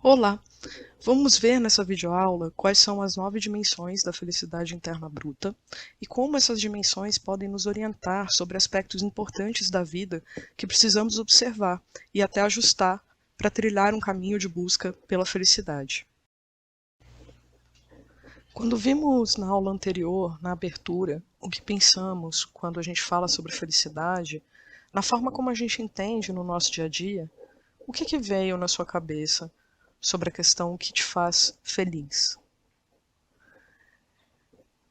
Olá! Vamos ver nessa videoaula quais são as 9 dimensões da felicidade interna bruta e como essas dimensões podem nos orientar sobre aspectos importantes da vida que precisamos observar e até ajustar para trilhar um caminho de busca pela felicidade. Quando vimos na aula anterior, na abertura, o que pensamos quando a gente fala sobre felicidade, na forma como a gente entende no nosso dia a dia, o que veio na sua cabeça sobre a questão que te faz feliz?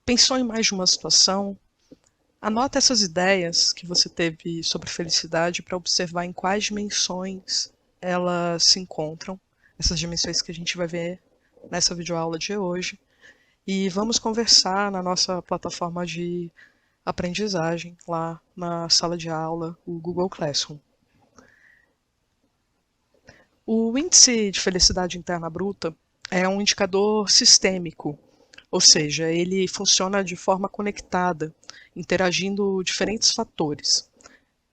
Pensou em mais de uma situação? Anota essas ideias que você teve sobre felicidade para observar em quais dimensões elas se encontram, essas dimensões que a gente vai ver nessa videoaula de hoje, e vamos conversar na nossa plataforma de aprendizagem, lá na sala de aula, o Google Classroom. O índice de felicidade interna bruta é um indicador sistêmico, ou seja, ele funciona de forma conectada, interagindo diferentes fatores.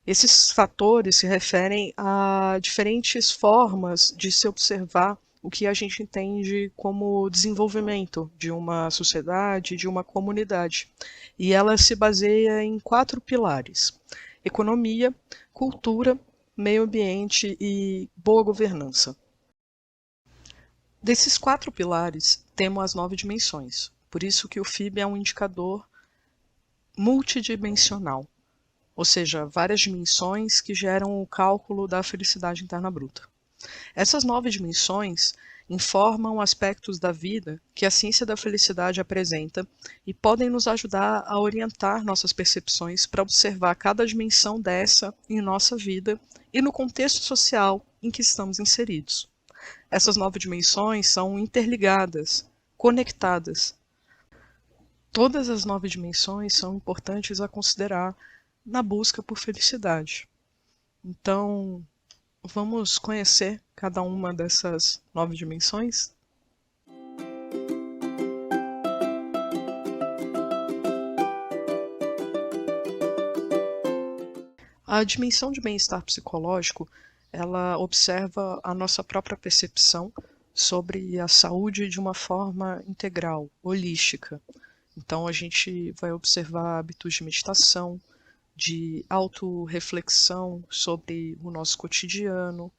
Esses fatores se referem a diferentes formas de se observar o que a gente entende como desenvolvimento de uma sociedade, de uma comunidade. E ela se baseia em 4 pilares: economia, cultura, meio ambiente e boa governança. Desses 4 pilares, temos as 9 dimensões. Por isso que o FIB é um indicador multidimensional, ou seja, várias dimensões que geram o cálculo da felicidade interna bruta. Essas 9 dimensões informam aspectos da vida que a ciência da felicidade apresenta e podem nos ajudar a orientar nossas percepções para observar cada dimensão dessa em nossa vida e no contexto social em que estamos inseridos. Essas 9 dimensões são interligadas, conectadas. Todas as 9 dimensões são importantes a considerar na busca por felicidade. Então, vamos conhecer cada uma dessas 9 dimensões? A dimensão de bem-estar psicológico, ela observa a nossa própria percepção sobre a saúde de uma forma integral, holística. Então, a gente vai observar hábitos de meditação, de autorreflexão sobre o nosso cotidiano,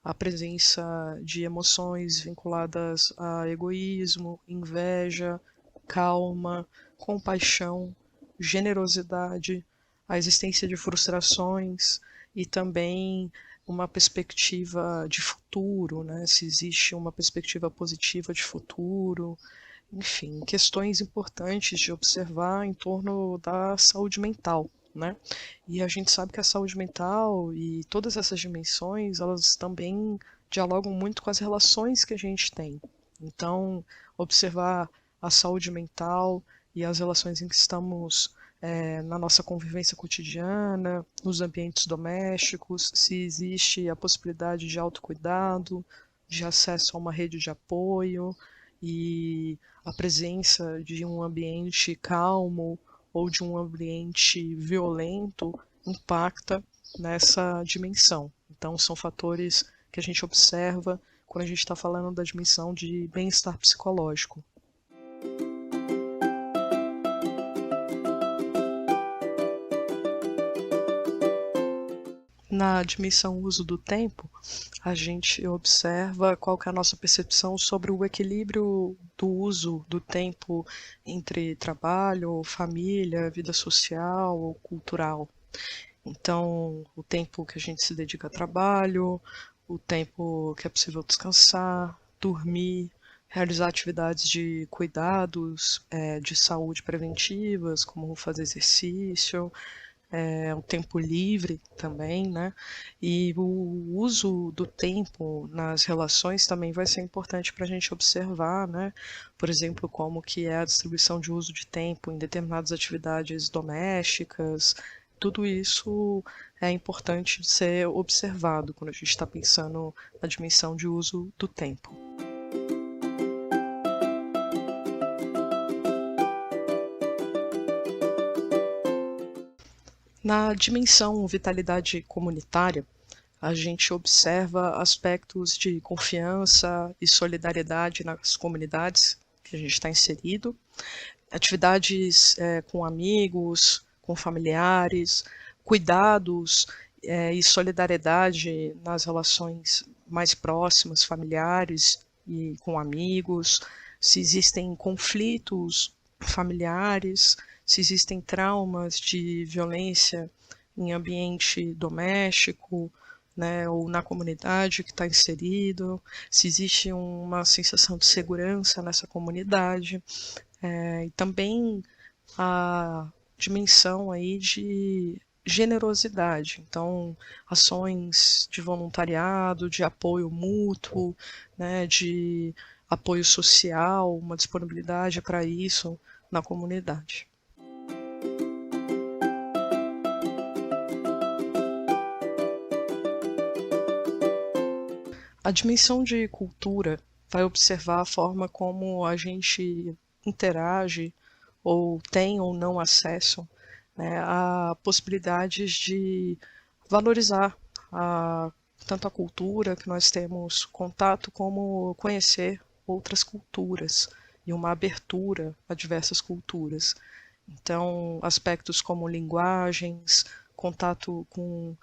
a presença de emoções vinculadas a egoísmo, inveja, calma, compaixão, generosidade, a existência de frustrações e também uma perspectiva de futuro, né? Se existe uma perspectiva positiva de futuro, enfim, questões importantes de observar em torno da saúde mental, né? E a gente sabe que a saúde mental e todas essas dimensões, elas também dialogam muito com as relações que a gente tem. Então, observar a saúde mental e as relações em que estamos na nossa convivência cotidiana, nos ambientes domésticos, se existe a possibilidade de autocuidado, de acesso a uma rede de apoio e a presença de um ambiente calmo ou de um ambiente violento impacta nessa dimensão. Então, são fatores que a gente observa quando a gente está falando da dimensão de bem-estar psicológico. Na dimensão uso do tempo, a gente observa qual que é a nossa percepção sobre o equilíbrio do uso do tempo entre trabalho, família, vida social ou cultural. Então, o tempo que a gente se dedica a trabalho, o tempo que é possível descansar, dormir, realizar atividades de cuidados, de saúde preventivas, como fazer exercício, o tempo livre também, né? E o uso do tempo nas relações também vai ser importante para a gente observar, né? Por exemplo, como que é a distribuição de uso de tempo em determinadas atividades domésticas. Tudo isso é importante ser observado quando a gente está pensando na dimensão de uso do tempo. Na dimensão vitalidade comunitária, a gente observa aspectos de confiança e solidariedade nas comunidades que a gente está inserido, atividades com amigos, com familiares, cuidados e solidariedade nas relações mais próximas, familiares e com amigos, se existem conflitos familiares, se existem traumas de violência em ambiente doméstico, né, ou na comunidade que está inserido, se existe uma sensação de segurança nessa comunidade, e também a dimensão aí de generosidade, então ações de voluntariado, de apoio mútuo, né, de apoio social, uma disponibilidade para isso na comunidade. A dimensão de cultura vai observar a forma como a gente interage ou tem ou não acesso, né, a possibilidades de valorizar tanto a cultura que nós temos contato como conhecer outras culturas e uma abertura a diversas culturas. Então, aspectos como linguagens, contato com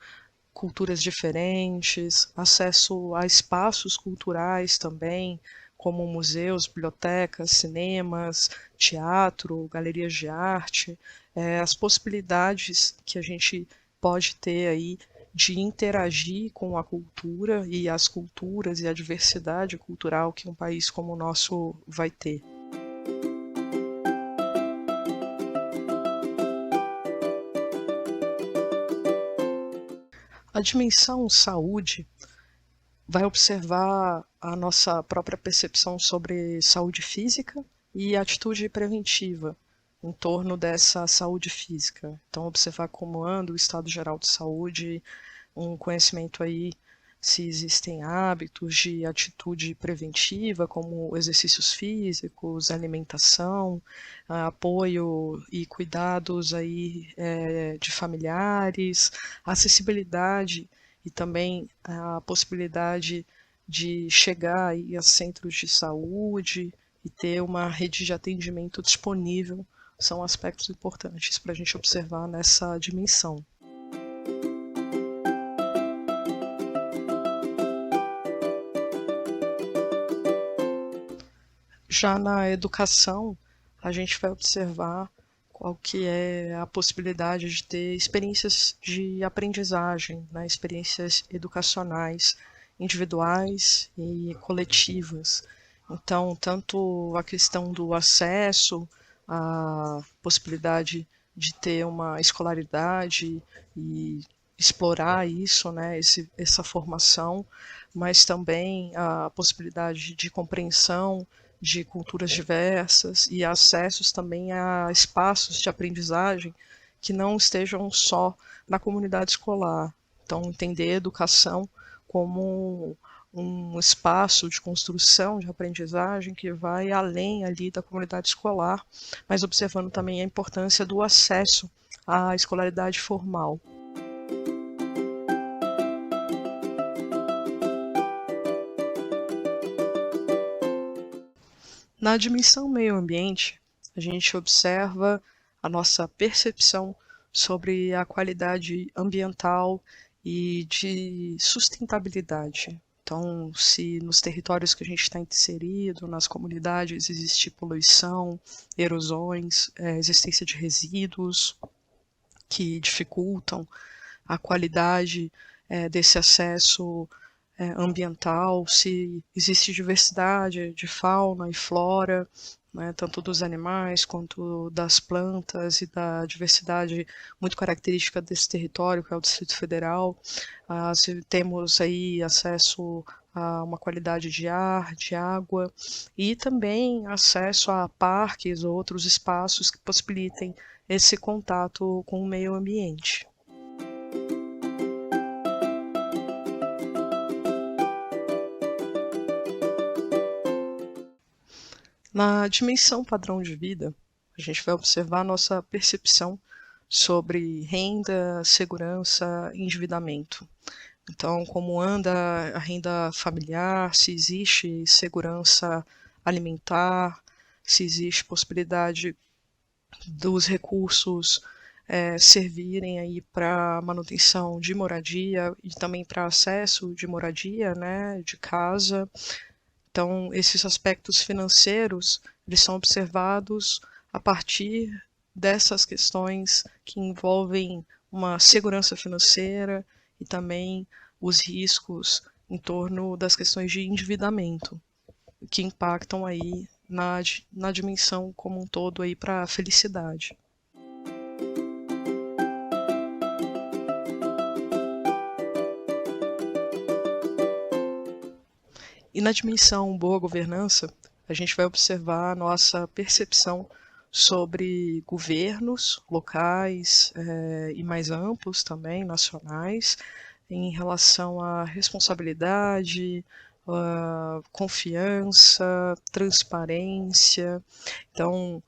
culturas diferentes, acesso a espaços culturais também, como museus, bibliotecas, cinemas, teatro, galerias de arte, as possibilidades que a gente pode ter aí de interagir com a cultura e as culturas e a diversidade cultural que um país como o nosso vai ter. A dimensão saúde vai observar a nossa própria percepção sobre saúde física e atitude preventiva em torno dessa saúde física. Então, observar como anda o estado geral de saúde, um conhecimento aí se existem hábitos de atitude preventiva, como exercícios físicos, alimentação, apoio e cuidados aí de familiares, acessibilidade e também a possibilidade de chegar aí a centros de saúde e ter uma rede de atendimento disponível são aspectos importantes para a gente observar nessa dimensão. Já na educação, a gente vai observar qual que é a possibilidade de ter experiências de aprendizagem, né, experiências educacionais, individuais e coletivas. Então, tanto a questão do acesso, a possibilidade de ter uma escolaridade e explorar isso, né, essa formação, mas também a possibilidade de compreensão de culturas diversas e acessos também a espaços de aprendizagem que não estejam só na comunidade escolar. Então, entender a educação como um espaço de construção de aprendizagem que vai além ali da comunidade escolar, mas observando também a importância do acesso à escolaridade formal. Na dimensão meio ambiente, a gente observa a nossa percepção sobre a qualidade ambiental e de sustentabilidade. Então, se nos territórios que a gente está inserido, nas comunidades, existe poluição, erosões, existência de resíduos que dificultam a qualidade desse acesso ambiental, se existe diversidade de fauna e flora, né, tanto dos animais quanto das plantas e da diversidade muito característica desse território, que é o Distrito Federal. Se temos aí acesso a uma qualidade de ar, de água e também acesso a parques ou outros espaços que possibilitem esse contato com o meio ambiente. Na dimensão padrão de vida, a gente vai observar a nossa percepção sobre renda, segurança e endividamento. Então, como anda a renda familiar, se existe segurança alimentar, se existe possibilidade dos recursos servirem aí para manutenção de moradia e também para acesso de moradia, né, de casa. Então, esses aspectos financeiros, eles são observados a partir dessas questões que envolvem uma segurança financeira e também os riscos em torno das questões de endividamento, que impactam aí na dimensão como um todo aí para a felicidade. E na dimensão boa governança, a gente vai observar a nossa percepção sobre governos locais e mais amplos também, nacionais, em relação à responsabilidade, confiança, transparência. Então,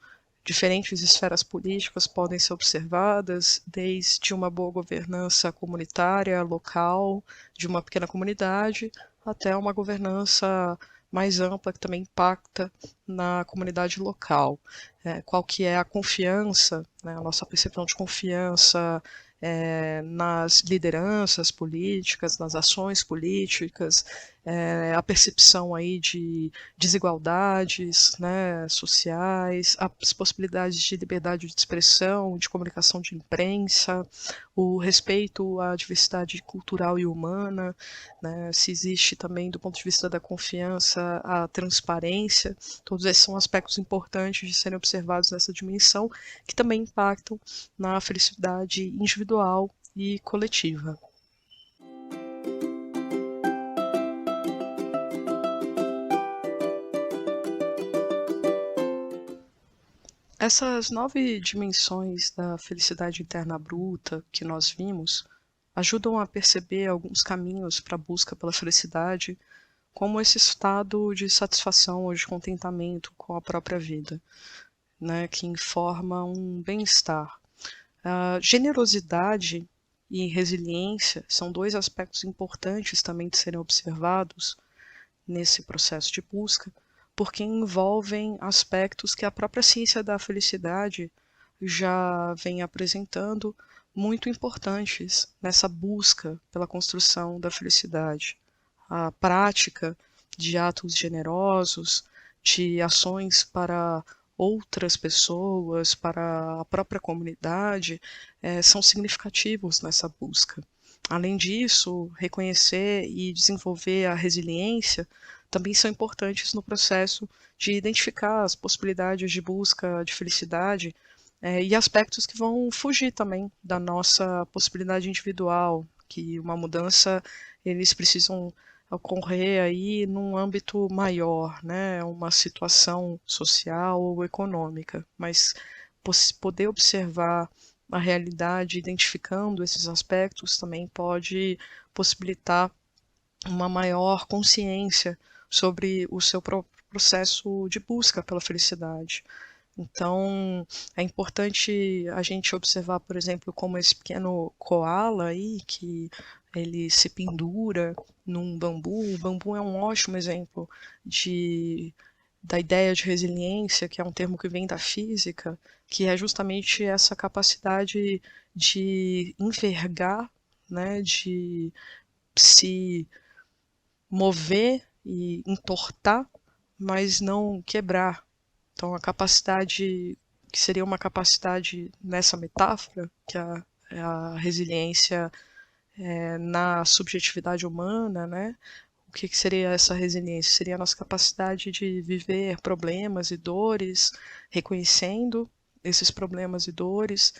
diferentes esferas políticas podem ser observadas, desde uma boa governança comunitária, local, de uma pequena comunidade, até uma governança mais ampla que também impacta na comunidade local. Qual que é a confiança, né, a nossa percepção de confiança nas lideranças políticas, nas ações políticas, a percepção aí de desigualdades, né, sociais, as possibilidades de liberdade de expressão, de comunicação de imprensa, o respeito à diversidade cultural e humana, né, se existe também, do ponto de vista da confiança, a transparência. Todos esses são aspectos importantes de serem observados nessa dimensão, que também impactam na felicidade individual e coletiva. Essas 9 dimensões da felicidade interna bruta que nós vimos ajudam a perceber alguns caminhos para a busca pela felicidade, como esse estado de satisfação ou de contentamento com a própria vida, né, que informa um bem-estar. A generosidade e resiliência são dois aspectos importantes também de serem observados nesse processo de busca, porque envolvem aspectos que a própria ciência da felicidade já vem apresentando muito importantes nessa busca pela construção da felicidade. A prática de atos generosos, de ações para outras pessoas, para a própria comunidade, são significativos nessa busca. Além disso, reconhecer e desenvolver a resiliência também são importantes no processo de identificar as possibilidades de busca de felicidade e aspectos que vão fugir também da nossa possibilidade individual, que uma mudança eles precisam ocorrer aí num âmbito maior, né, uma situação social ou econômica, mas poder observar a realidade identificando esses aspectos também pode possibilitar uma maior consciência sobre o seu próprio processo de busca pela felicidade. Então, é importante a gente observar, por exemplo, como esse pequeno koala aí, que ele se pendura num bambu. O bambu é um ótimo exemplo da ideia de resiliência, que é um termo que vem da física, que é justamente essa capacidade de envergar, né, de se mover e entortar, mas não quebrar. Então, a capacidade, que seria uma capacidade nessa metáfora, que a resiliência na subjetividade humana, né? O que seria essa resiliência? Seria a nossa capacidade de viver problemas e dores, reconhecendo esses problemas e dores,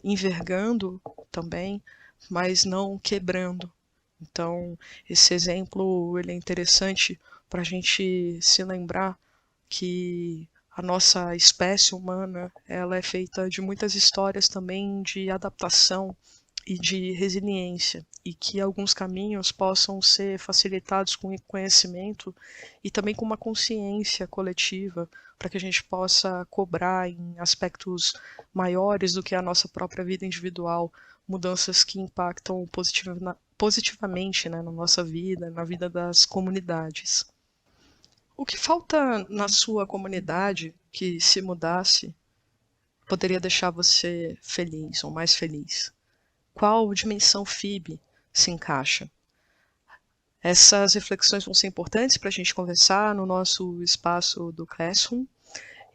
envergando também, mas não quebrando. Então, esse exemplo ele é interessante para a gente se lembrar que a nossa espécie humana ela é feita de muitas histórias também de adaptação e de resiliência, e que alguns caminhos possam ser facilitados com conhecimento e também com uma consciência coletiva, para que a gente possa cobrar em aspectos maiores do que a nossa própria vida individual, mudanças que impactam positivamente, né, na nossa vida, na vida das comunidades. O que falta na sua comunidade que, se mudasse, poderia deixar você feliz ou mais feliz? Qual dimensão FIB se encaixa? Essas reflexões vão ser importantes para a gente conversar no nosso espaço do Classroom,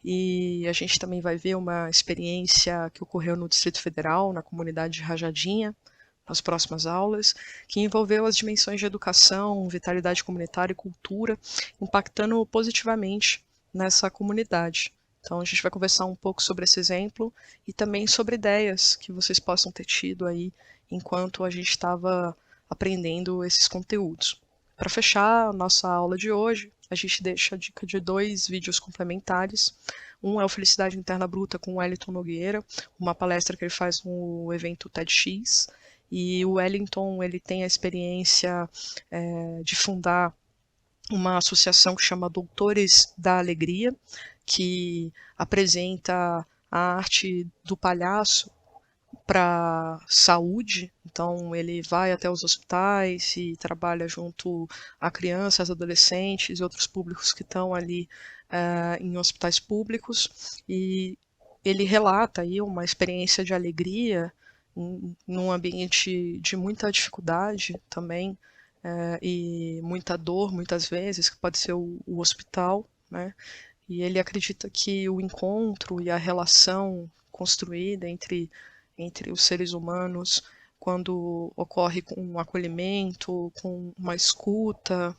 e a gente também vai ver uma experiência que ocorreu no Distrito Federal, na comunidade de Rajadinha, nas próximas aulas, que envolveu as dimensões de educação, vitalidade comunitária e cultura, impactando positivamente nessa comunidade. Então a gente vai conversar um pouco sobre esse exemplo e também sobre ideias que vocês possam ter tido aí enquanto a gente estava aprendendo esses conteúdos. Para fechar a nossa aula de hoje, a gente deixa a dica de 2 vídeos complementares. Um é o Felicidade Interna Bruta com o Wellington Nogueira, uma palestra que ele faz no evento TEDx. E o Wellington, ele tem a experiência de fundar uma associação que chama Doutores da Alegria, que apresenta a arte do palhaço para saúde. Então ele vai até os hospitais e trabalha junto a crianças, adolescentes e outros públicos que estão ali em hospitais públicos, e ele relata aí uma experiência de alegria num ambiente de muita dificuldade também, e muita dor muitas vezes, que pode ser o hospital, né? E ele acredita que o encontro e a relação construída entre os seres humanos, quando ocorre com um acolhimento, com uma escuta,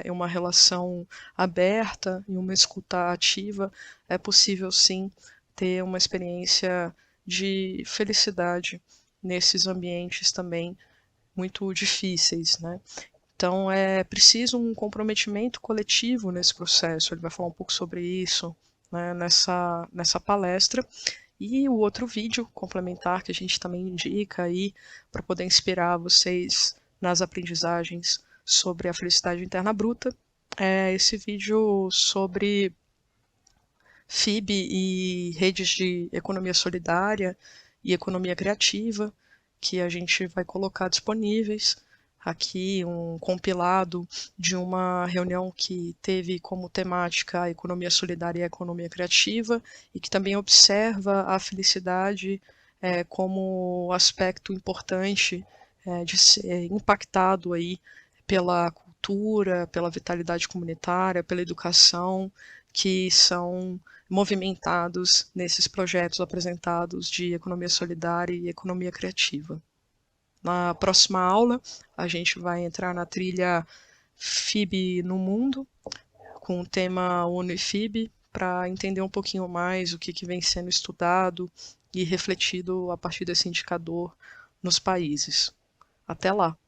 uma relação aberta e uma escuta ativa, é possível sim ter uma experiência de felicidade nesses ambientes também muito difíceis, né? Então é preciso um comprometimento coletivo nesse processo. Ele vai falar um pouco sobre isso, né, nessa palestra. E o outro vídeo complementar que a gente também indica aí para poder inspirar vocês nas aprendizagens sobre a felicidade interna bruta é esse vídeo sobre FIB e redes de economia solidária e economia criativa, que a gente vai colocar disponíveis aqui, um compilado de uma reunião que teve como temática a economia solidária e a economia criativa, e que também observa a felicidade como aspecto importante de ser impactado aí pela cultura, pela vitalidade comunitária, pela educação, que são movimentados nesses projetos apresentados de economia solidária e economia criativa. Na próxima aula, a gente vai entrar na trilha FIB no mundo, com o tema ONU e FIB, para entender um pouquinho mais o que vem sendo estudado e refletido a partir desse indicador nos países. Até lá!